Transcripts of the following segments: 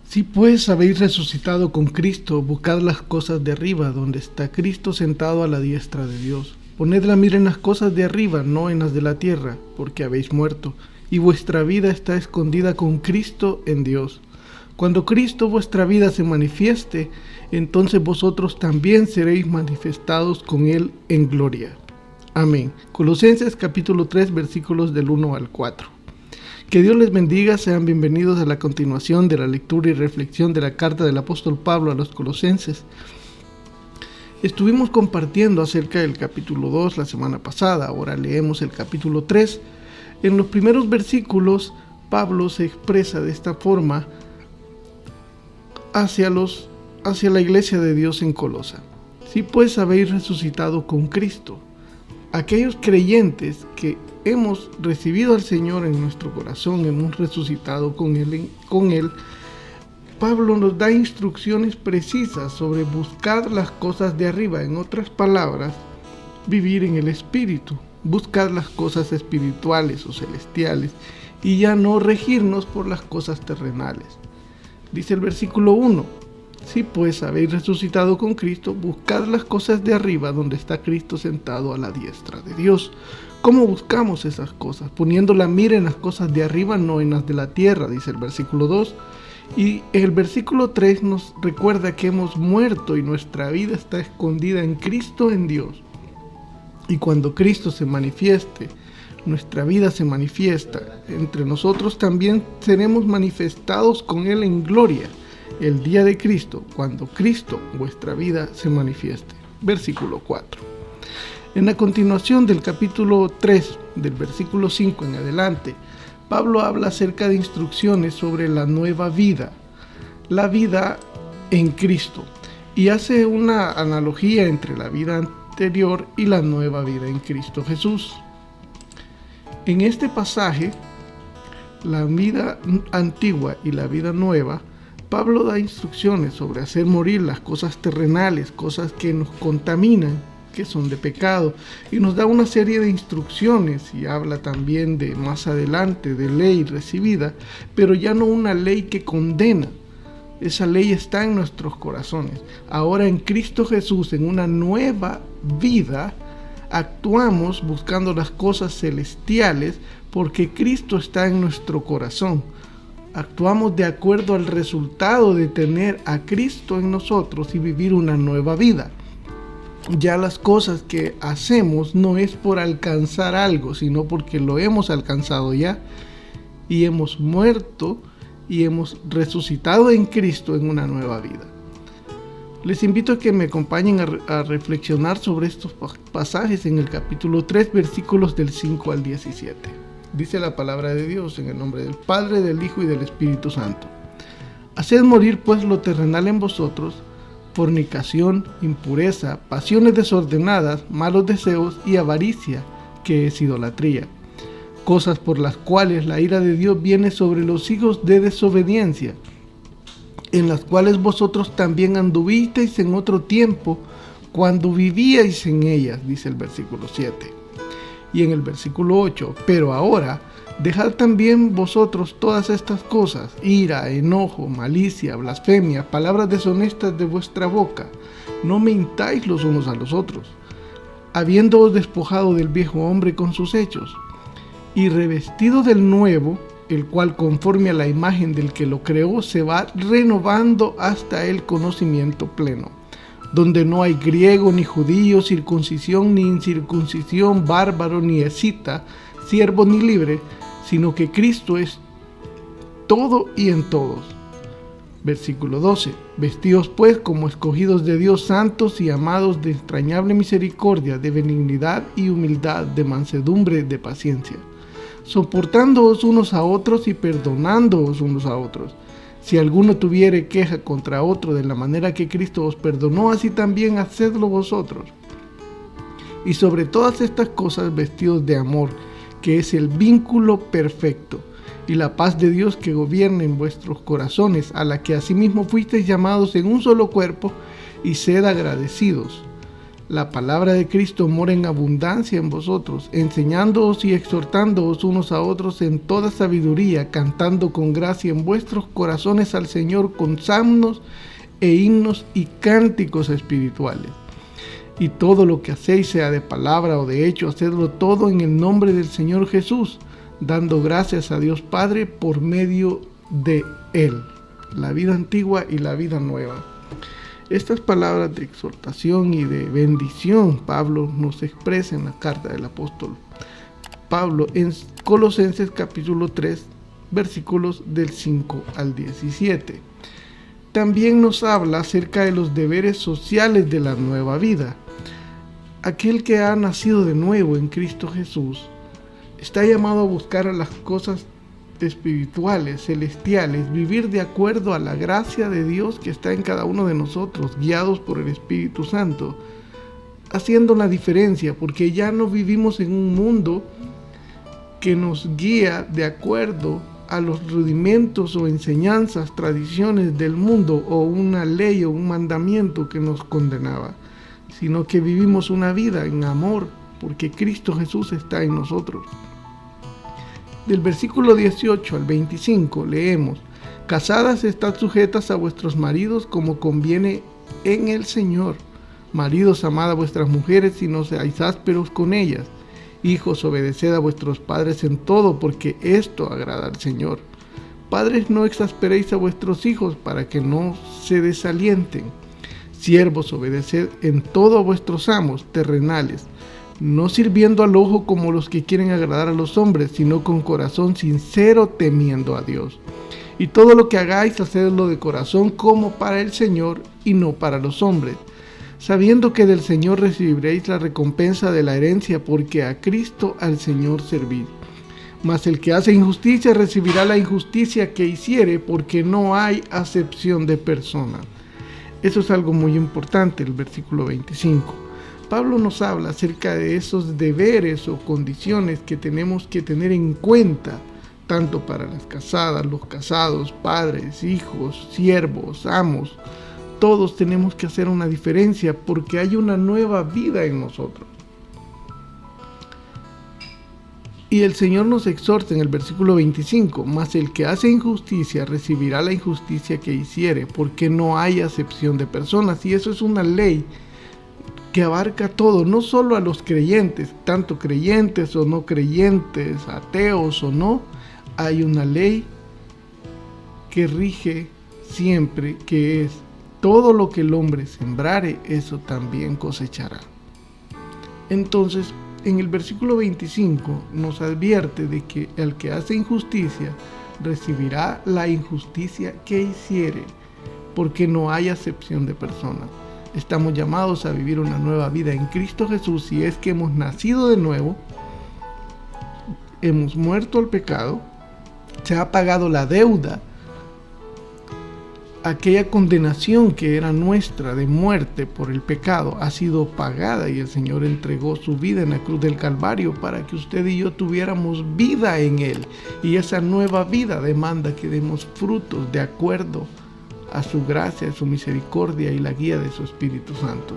Si pues habéis resucitado con Cristo, buscad las cosas de arriba, donde está Cristo sentado a la diestra de Dios. Poned la mira en las cosas de arriba, no en las de la tierra, porque habéis muerto, y vuestra vida está escondida con Cristo en Dios. Cuando Cristo vuestra vida se manifieste, entonces vosotros también seréis manifestados con Él en gloria. Amén. Colosenses capítulo 3, versículos del 1 al 4. Que Dios les bendiga, sean bienvenidos a la continuación de la lectura y reflexión de la carta del apóstol Pablo a los Colosenses. Estuvimos compartiendo acerca del capítulo 2 la semana pasada, ahora leemos el capítulo 3. En los primeros versículos, Pablo se expresa de esta forma hacia la iglesia de Dios en Colosa. Si pues habéis resucitado con Cristo, aquellos creyentes que hemos recibido al Señor en nuestro corazón, hemos resucitado con Él, Pablo nos da instrucciones precisas sobre buscar las cosas de arriba. En otras palabras, vivir en el Espíritu, buscar las cosas espirituales o celestiales y ya no regirnos por las cosas terrenales. Dice el versículo 1, si pues habéis resucitado con Cristo, buscad las cosas de arriba donde está Cristo sentado a la diestra de Dios. ¿Cómo buscamos esas cosas? Poniendo la mira en las cosas de arriba, no en las de la tierra, dice el versículo 2. Y el versículo 3 nos recuerda que hemos muerto y nuestra vida está escondida en Cristo en Dios. Y cuando Cristo se manifieste, nuestra vida se manifiesta. Entre nosotros también seremos manifestados con Él en gloria. El día de Cristo, cuando Cristo, vuestra vida, se manifieste. Versículo 4. En la continuación del capítulo 3, del versículo 5 en adelante, Pablo habla acerca de instrucciones sobre la nueva vida, la vida en Cristo, y hace una analogía entre la vida anterior y la nueva vida en Cristo Jesús. En este pasaje, la vida antigua y la vida nueva, Pablo da instrucciones sobre hacer morir las cosas terrenales, cosas que nos contaminan, que son de pecado, y nos da una serie de instrucciones y habla también de más adelante de ley recibida, pero ya no una ley que condena. Esa ley está en nuestros corazones. Ahora en Cristo Jesús, en una nueva vida, actuamos buscando las cosas celestiales porque Cristo está en nuestro corazón. Actuamos de acuerdo al resultado de tener a Cristo en nosotros y vivir una nueva vida. Ya las cosas que hacemos no es por alcanzar algo, sino porque lo hemos alcanzado ya y hemos muerto y hemos resucitado en Cristo en una nueva vida. Les invito a que me acompañen a reflexionar sobre estos pasajes en el capítulo 3, versículos del 5 al 17. Dice la palabra de Dios en el nombre del Padre, del Hijo y del Espíritu Santo. Haced morir pues lo terrenal en vosotros, fornicación, impureza, pasiones desordenadas, malos deseos y avaricia, que es idolatría. Cosas por las cuales la ira de Dios viene sobre los hijos de desobediencia, en las cuales vosotros también anduvisteis en otro tiempo, cuando vivíais en ellas, dice el versículo 7. Y en el versículo 8, pero ahora, dejad también vosotros todas estas cosas, ira, enojo, malicia, blasfemia, palabras deshonestas de vuestra boca. No mintáis los unos a los otros, habiéndoos despojado del viejo hombre con sus hechos, y revestido del nuevo, el cual conforme a la imagen del que lo creó se va renovando hasta el conocimiento pleno, donde no hay griego ni judío, circuncisión ni incircuncisión, bárbaro ni escita, siervo ni libre, sino que Cristo es todo y en todos. Versículo 12. Vestíos pues como escogidos de Dios, santos y amados, de entrañable misericordia, de benignidad y humildad, de mansedumbre, de paciencia, soportándoos unos a otros y perdonándoos unos a otros. Si alguno tuviere queja contra otro, de la manera que Cristo os perdonó, así también hacedlo vosotros. Y sobre todas estas cosas vestidos de amor, que es el vínculo perfecto, y la paz de Dios que gobierne en vuestros corazones, a la que asimismo fuisteis llamados en un solo cuerpo, y sed agradecidos. la palabra de Cristo mora en abundancia en vosotros, enseñándoos y exhortándoos unos a otros en toda sabiduría, cantando con gracia en vuestros corazones al Señor con salmos e himnos y cánticos espirituales. Y todo lo que hacéis, sea de palabra o de hecho, hacedlo todo en el nombre del Señor Jesús, dando gracias a Dios Padre por medio de Él. La vida antigua y la vida nueva. Estas palabras de exhortación y de bendición Pablo nos expresa en la carta del apóstol Pablo en Colosenses capítulo 3, versículos del 5 al 17. También nos habla acerca de los deberes sociales de la nueva vida. Aquel que ha nacido de nuevo en Cristo Jesús está llamado a buscar a las cosas espirituales, celestiales, vivir de acuerdo a la gracia de Dios que está en cada uno de nosotros, guiados por el Espíritu Santo, haciendo la diferencia, porque ya no vivimos en un mundo que nos guía de acuerdo a los rudimentos o enseñanzas, tradiciones del mundo, o una ley o un mandamiento que nos condenaba, sino que vivimos una vida en amor, porque Cristo Jesús está en nosotros. Del versículo 18 al 25 leemos: Casadas, estad sujetas a vuestros maridos como conviene en el Señor. Maridos, amad a vuestras mujeres y no seáis ásperos con ellas. Hijos, obedeced a vuestros padres en todo, porque esto agrada al Señor. Padres, no exasperéis a vuestros hijos para que no se desalienten. Siervos, obedeced en todo a vuestros amos terrenales, no sirviendo al ojo como los que quieren agradar a los hombres, sino con corazón sincero, temiendo a Dios. Y todo lo que hagáis, hacedlo de corazón como para el Señor y no para los hombres, sabiendo que del Señor recibiréis la recompensa de la herencia, porque a Cristo al Señor servís. Mas el que hace injusticia recibirá la injusticia que hiciere, porque no hay acepción de persona. Eso es algo muy importante, el versículo 25. Pablo nos habla acerca de esos deberes o condiciones que tenemos que tener en cuenta, tanto para las casadas, los casados, padres, hijos, siervos, amos. Todos tenemos que hacer una diferencia porque hay una nueva vida en nosotros. Y el Señor nos exhorta en el versículo 25, mas el que hace injusticia recibirá la injusticia que hiciere, porque no hay acepción de personas. Y eso es una ley que abarca todo, no solo a los creyentes, tanto creyentes o no creyentes, ateos o no. Hay una ley que rige siempre, que es: todo lo que el hombre sembrare, eso también cosechará. Entonces, en el versículo 25 nos advierte de que el que hace injusticia recibirá la injusticia que hiciere, porque no hay acepción de personas. Estamos llamados a vivir una nueva vida en Cristo Jesús si es que hemos nacido de nuevo, hemos muerto al pecado, se ha pagado la deuda, aquella condenación que era nuestra de muerte por el pecado ha sido pagada y el Señor entregó su vida en la cruz del Calvario para que usted y yo tuviéramos vida en Él. Y esa nueva vida demanda que demos frutos de acuerdo a su gracia, a su misericordia y la guía de su Espíritu Santo.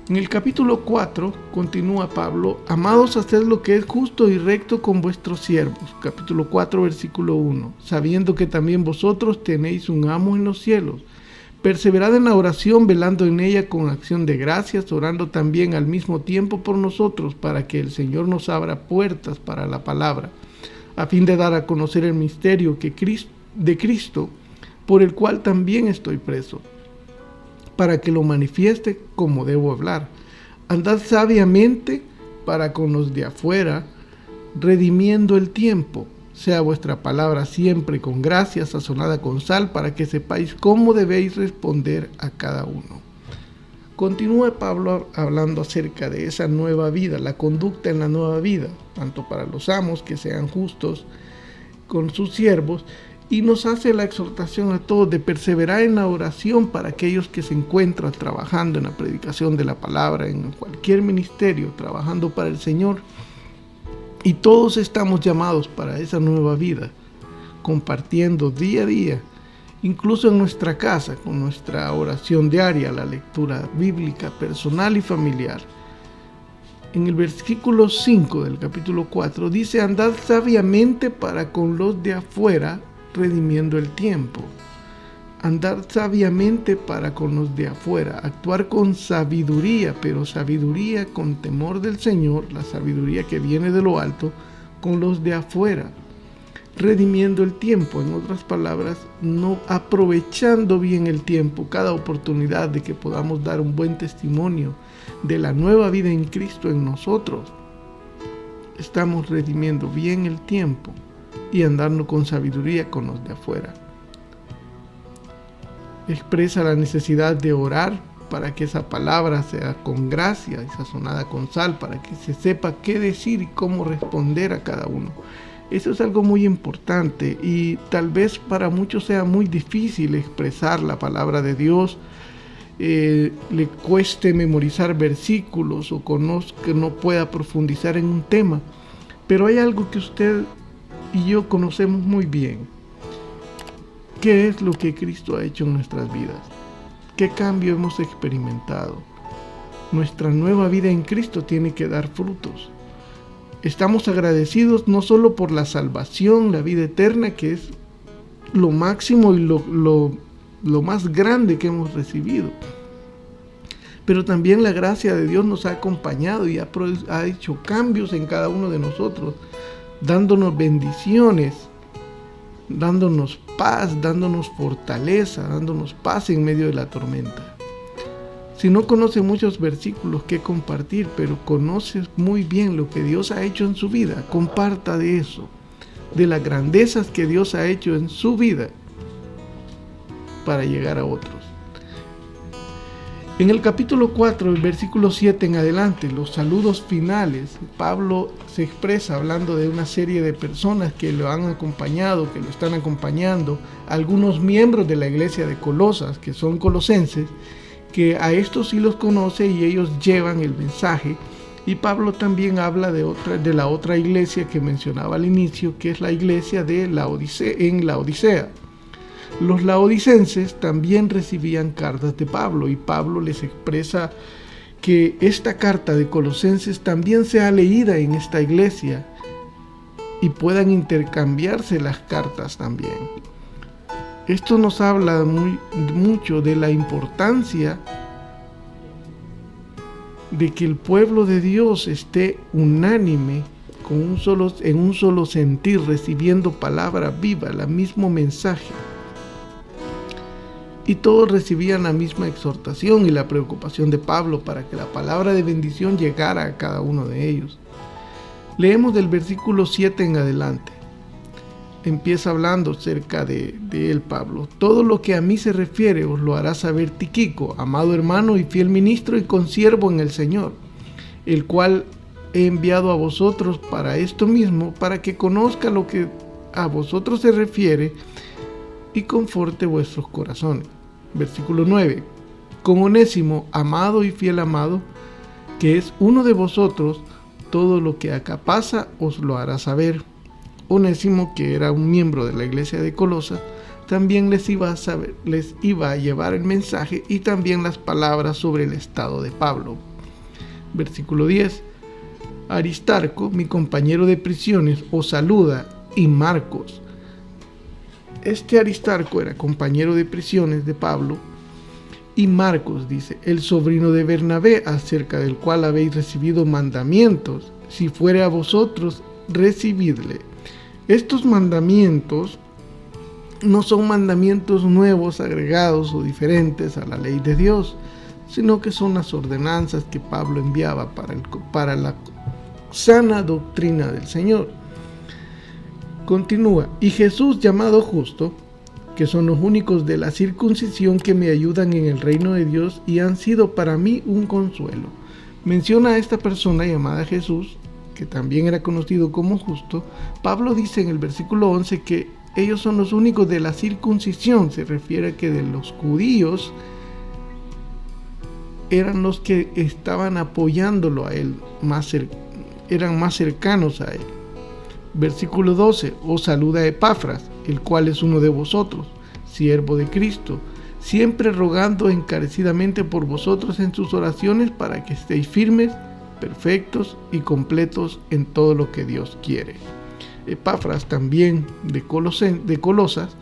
En el capítulo 4 continúa Pablo: Amados, haced lo que es justo y recto con vuestros siervos. Capítulo 4, versículo 1. Sabiendo que también vosotros tenéis un amo en los cielos. Perseverad en la oración, velando en ella con acción de gracias, orando también al mismo tiempo por nosotros, para que el Señor nos abra puertas para la palabra, a fin de dar a conocer el misterio de Cristo, por el cual también estoy preso, para que lo manifieste como debo hablar. Andad sabiamente para con los de afuera, redimiendo el tiempo. Sea vuestra palabra siempre con gracia, sazonada con sal, para que sepáis cómo debéis responder a cada uno. Continúa Pablo hablando acerca de esa nueva vida, la conducta en la nueva vida, tanto para los amos, que sean justos con sus siervos, y nos hace la exhortación a todos de perseverar en la oración para aquellos que se encuentran trabajando en la predicación de la palabra, en cualquier ministerio, trabajando para el Señor. Y todos estamos llamados para esa nueva vida, compartiendo día a día incluso en nuestra casa, con nuestra oración diaria, la lectura bíblica personal y familiar. En el versículo 5 del capítulo 4 dice: andad sabiamente para con los de afuera, redimiendo el tiempo. Andar sabiamente para con los de afuera, actuar con sabiduría, pero sabiduría con temor del Señor, la sabiduría que viene de lo alto, con los de afuera, redimiendo el tiempo. En otras palabras, no aprovechando bien el tiempo, cada oportunidad de que podamos dar un buen testimonio de la nueva vida en Cristo en nosotros. Estamos redimiendo bien el tiempo y andando con sabiduría con los de afuera. Expresa la necesidad de orar para que esa palabra sea con gracia y sazonada con sal, para que se sepa qué decir y cómo responder a cada uno. Eso es algo muy importante y tal vez para muchos sea muy difícil expresar la palabra de Dios, le cueste memorizar versículos o que no pueda profundizar en un tema, pero hay algo que usted y yo conocemos muy bien. ¿Qué es lo que Cristo ha hecho en nuestras vidas? ¿Qué cambio hemos experimentado? Nuestra nueva vida en Cristo tiene que dar frutos. Estamos agradecidos no solo por la salvación, la vida eterna, que es lo máximo y lo más grande que hemos recibido, pero también la gracia de Dios nos ha acompañado y ha hecho cambios en cada uno de nosotros, dándonos bendiciones, dándonos paz, dándonos fortaleza, dándonos paz en medio de la tormenta. Si no conoce muchos versículos que compartir, pero conoces muy bien lo que Dios ha hecho en su vida, comparta de eso, de las grandezas que Dios ha hecho en su vida para llegar a otros. En el capítulo 4, el versículo 7 en adelante, los saludos finales, Pablo se expresa hablando de una serie de personas que lo han acompañado, que lo están acompañando, algunos miembros de la iglesia de Colosas, que son colosenses, que a estos sí los conoce y ellos llevan el mensaje. Y Pablo también habla de la otra iglesia que mencionaba al inicio, que es la iglesia de en Laodicea. Los laodicenses también recibían cartas de Pablo y Pablo les expresa que esta carta de Colosenses también sea leída en esta iglesia y puedan intercambiarse las cartas también. Esto nos habla mucho de la importancia de que el pueblo de Dios esté unánime en un solo sentir, recibiendo palabra viva, el mismo mensaje. Y todos recibían la misma exhortación y la preocupación de Pablo para que la palabra de bendición llegara a cada uno de ellos. Leemos del versículo 7 en adelante. Empieza hablando acerca de él, Pablo. Todo lo que a mí se refiere os lo hará saber Tíquico, amado hermano y fiel ministro y consiervo en el Señor, el cual he enviado a vosotros para esto mismo, para que conozca lo que a vosotros se refiere y conforte vuestros corazones. Versículo 9. Con Onésimo, amado y fiel amado, que es uno de vosotros, todo lo que acá pasa os lo hará saber. Onésimo, que era un miembro de la iglesia de Colosas, también les iba a llevar el mensaje y también las palabras sobre el estado de Pablo. Versículo 10. Aristarco, mi compañero de prisiones, os saluda, y Marcos. Este Aristarco era compañero de prisiones de Pablo, y Marcos, dice, el sobrino de Bernabé, acerca del cual habéis recibido mandamientos, si fuere a vosotros, recibidle. Estos mandamientos no son mandamientos nuevos, agregados o diferentes a la ley de Dios, sino que son las ordenanzas que Pablo enviaba para la sana doctrina del Señor. Continúa, y Jesús llamado justo, que son los únicos de la circuncisión que me ayudan en el reino de Dios y han sido para mí un consuelo. Menciona a esta persona llamada Jesús, que también era conocido como justo. Pablo dice en el versículo 11 que ellos son los únicos de la circuncisión, se refiere a que de los judíos eran los que estaban apoyándolo a él, eran más cercanos a él. Versículo 12, os saluda Epafras, el cual es uno de vosotros, siervo de Cristo, siempre rogando encarecidamente por vosotros en sus oraciones para que estéis firmes, perfectos y completos en todo lo que Dios quiere. Epafras, también de Colosas,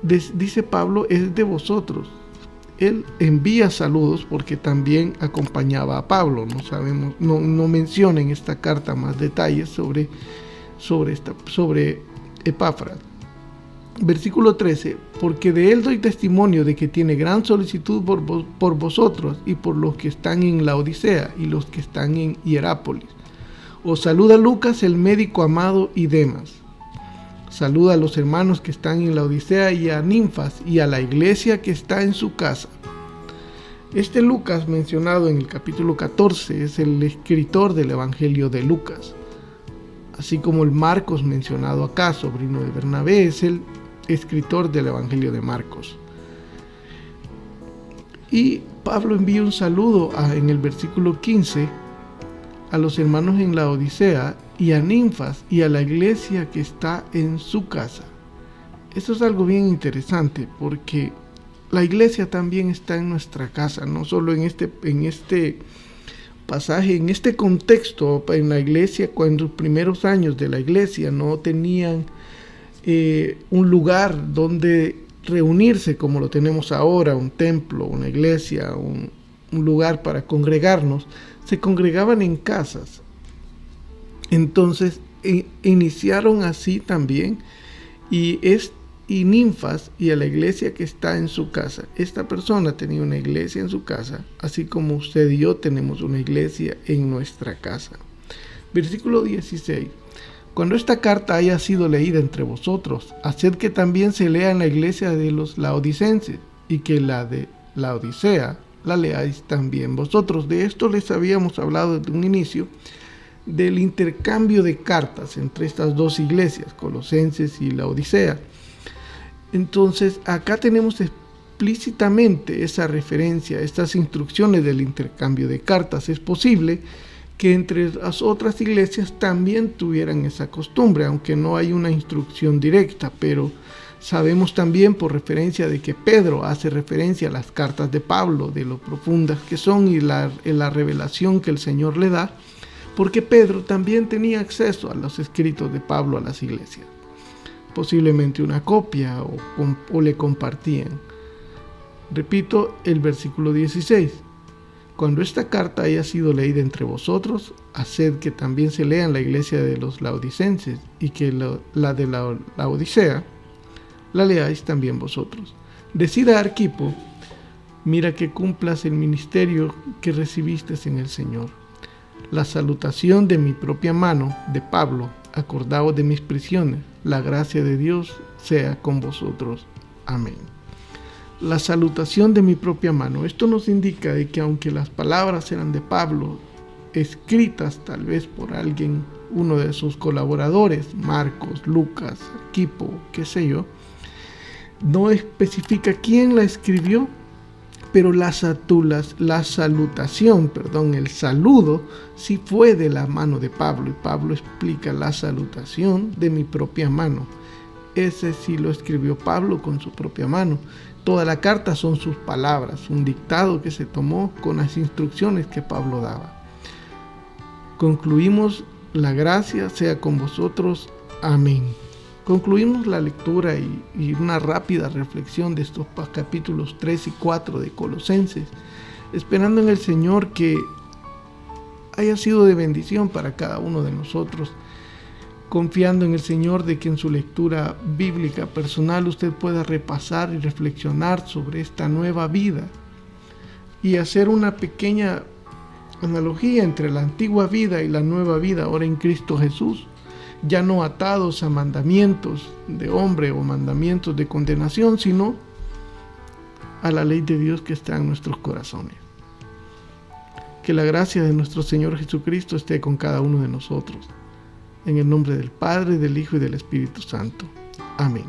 dice Pablo, es de vosotros. Él envía saludos porque también acompañaba a Pablo. No menciona en esta carta más detalles sobre Epafras. Versículo 13, porque de él doy testimonio de que tiene gran solicitud por vosotros y por los que están en Laodicea y los que están en Hierápolis. Os saluda Lucas, el médico amado, y Demas. Saluda a los hermanos que están en Laodicea y a Ninfas y a la iglesia que está en su casa. Este Lucas mencionado en el capítulo 14 es el escritor del Evangelio de Lucas, así como el Marcos mencionado acá, sobrino de Bernabé, es el escritor del Evangelio de Marcos. Y Pablo envía un saludo en el versículo 15 a los hermanos en la Odisea y a Ninfas y a la iglesia que está en su casa. Esto es algo bien interesante porque la iglesia también está en nuestra casa, no solo en este pasaje, en este contexto. En la iglesia, cuando los primeros años de la iglesia no tenían un lugar donde reunirse como lo tenemos ahora, un templo, una iglesia, un lugar para congregarnos, se congregaban en casas. Entonces iniciaron así también, y Ninfas y a la iglesia que está en su casa. Esta persona tenía una iglesia en su casa, así como usted y yo tenemos una iglesia en nuestra casa. Versículo 16. Cuando esta carta haya sido leída entre vosotros, haced que también se lea en la iglesia de los laodicenses, y que la de Laodicea la leáis también vosotros. De esto les habíamos hablado desde un inicio, del intercambio de cartas entre estas dos iglesias, Colosenses y Laodicea. Entonces, acá tenemos explícitamente esa referencia, estas instrucciones del intercambio de cartas. Es posible que entre las otras iglesias también tuvieran esa costumbre, aunque no hay una instrucción directa, pero sabemos también por referencia de que Pedro hace referencia a las cartas de Pablo, de lo profundas que son y la revelación que el Señor le da, porque Pedro también tenía acceso a los escritos de Pablo a las iglesias. Posiblemente una copia o le compartían. Repito el versículo 16. Cuando esta carta haya sido leída entre vosotros, haced que también se lea en la iglesia de los laodicenses, y que la de la Odisea la leáis también vosotros. Decida Arquipo, mira que cumplas el ministerio que recibiste en el Señor. La salutación de mi propia mano, de Pablo, acordaos de mis prisiones. La gracia de Dios sea con vosotros. Amén. La salutación de mi propia mano. Esto nos indica de que aunque las palabras eran de Pablo, escritas tal vez por alguien, uno de sus colaboradores, Marcos, Lucas, Arquipo, qué sé yo, no especifica quién la escribió, pero el saludo sí fue de la mano de Pablo, y Pablo explica la salutación de mi propia mano. Ese sí lo escribió Pablo con su propia mano. Toda la carta son sus palabras, un dictado que se tomó con las instrucciones que Pablo daba. Concluimos: la gracia sea con vosotros. Amén. Concluimos la lectura y una rápida reflexión de estos capítulos 3 y 4 de Colosenses, esperando en el Señor que haya sido de bendición para cada uno de nosotros, confiando en el Señor de que en su lectura bíblica personal usted pueda repasar y reflexionar sobre esta nueva vida y hacer una pequeña analogía entre la antigua vida y la nueva vida ahora en Cristo Jesús, ya no atados a mandamientos de hombre o mandamientos de condenación, sino a la ley de Dios que está en nuestros corazones. Que la gracia de nuestro Señor Jesucristo esté con cada uno de nosotros. En el nombre del Padre, del Hijo y del Espíritu Santo. Amén.